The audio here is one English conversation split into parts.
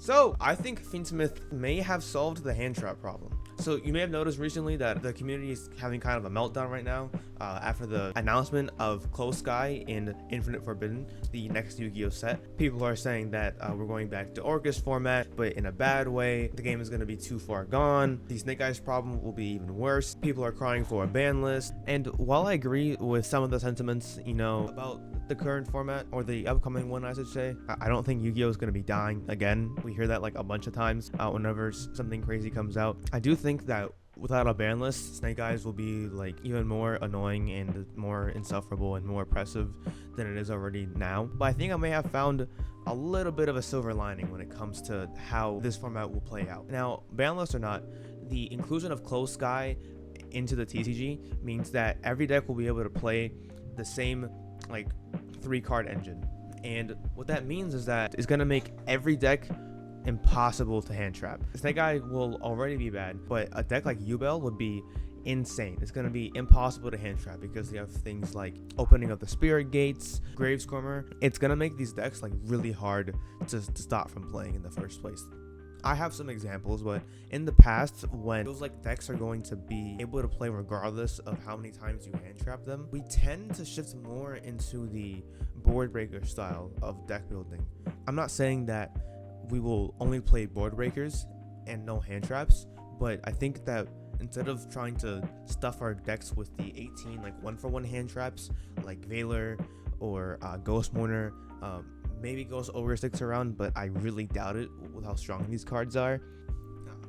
So I think Fiendsmith may have solved the hand trap problem. So you may have noticed recently that the community is having kind of a meltdown right now after the announcement of Close Sky and Infinite Forbidden, the next Yu-Gi-Oh set. People are saying that we're going back to Orcus format, but in a bad way. The game is going to be too far gone. The Snake Eyes problem will be even worse. People are crying for a ban list. And while I agree with some of the sentiments, about the current format, or the upcoming one I should say, I don't think Yu-Gi-Oh is going to be dying again. We hear that like a bunch of times whenever something crazy comes out. I do think that without a ban list, Snake Eyes will be like even more annoying and more insufferable and more oppressive than it is already now. But I think I may have found a little bit of a silver lining when it comes to how this format will play out. Now, ban list or not, the inclusion of Close Sky into the TCG means that every deck will be able to play the same like 3-card engine. And what that means is that it's going to make every deck impossible to hand trap. Snake Eye will already be bad, but a deck like Yubel would be insane. It's going to be impossible to hand trap because they have things like opening of the spirit gates, Gravescormer. It's going to make these decks like really hard to stop from playing in the first place. I have some examples, but in the past, when those like decks are going to be able to play regardless of how many times you hand trap them, we tend to shift more into the board breaker style of deck building. I'm not saying that we will only play board breakers and no hand traps, but I think that instead of trying to stuff our decks with the 18 like 1-for-1 hand traps like Veiler or Ghost Mourner, maybe Ghost Ogre sticks around, but I really doubt it with how strong these cards are.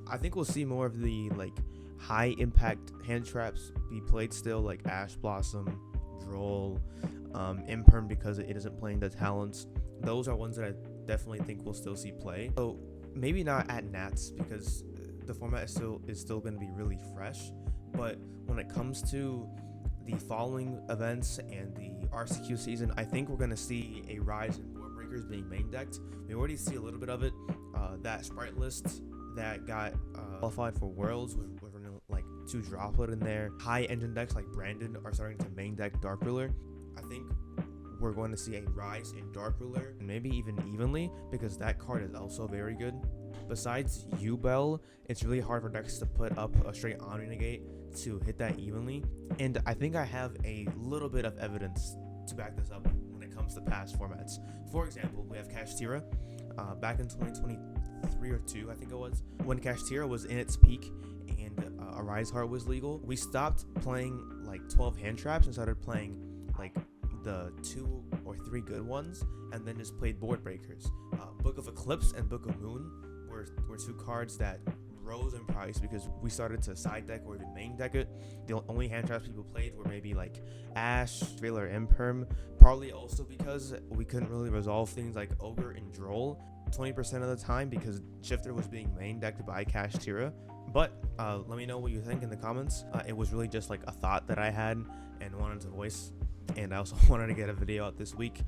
I think we'll see more of the like high impact hand traps be played still, like Ash Blossom, Droll, Imperm because it isn't playing the talents. Those are ones that I definitely think we'll still see play. So maybe not at Nats because the format is still going to be really fresh. But when it comes to the following events and the RCQ season, I think we're going to see a rise in board breakers being main decked. We already see a little bit of it. That sprite list that got qualified for Worlds with like 2 droplet in there. High engine decks like Brandon are starting to main deck Dark Ruler. I think we're going to see a rise in Dark Ruler, and maybe even evenly, because that card is also very good. Besides Yubel, it's really hard for decks to put up a straight Omni Negate to hit that evenly, and I think I have a little bit of evidence to back this up when it comes to past formats. For example, we have Kashtira. Back in 2023 or 2, I think it was, when Kashtira was in its peak and Arise Heart was legal, we stopped playing like 12 hand traps and started playing like the 2 or 3 good ones, and then just played board breakers. Book of Eclipse and Book of Moon were 2 cards that rose in price because we started to side deck or even main deck it. The only hand traps people played were maybe like Ash, Veiler, Imperm, partly also because we couldn't really resolve things like Ogre and Droll 20% of the time because Shifter was being main decked by Kashtira. But let me know what you think in the comments. It was really just like a thought that I had and wanted to voice. And I also wanted to get a video out this week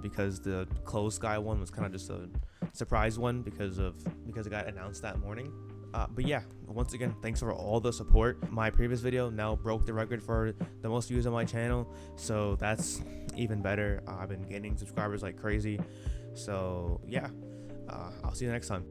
because the Closed Sky one was kind of just a surprise one because it got announced that morning. But yeah, once again, thanks for all the support. My previous video now broke the record for the most views on my channel, so that's even better. I've been gaining subscribers like crazy. So yeah, I'll see you next time.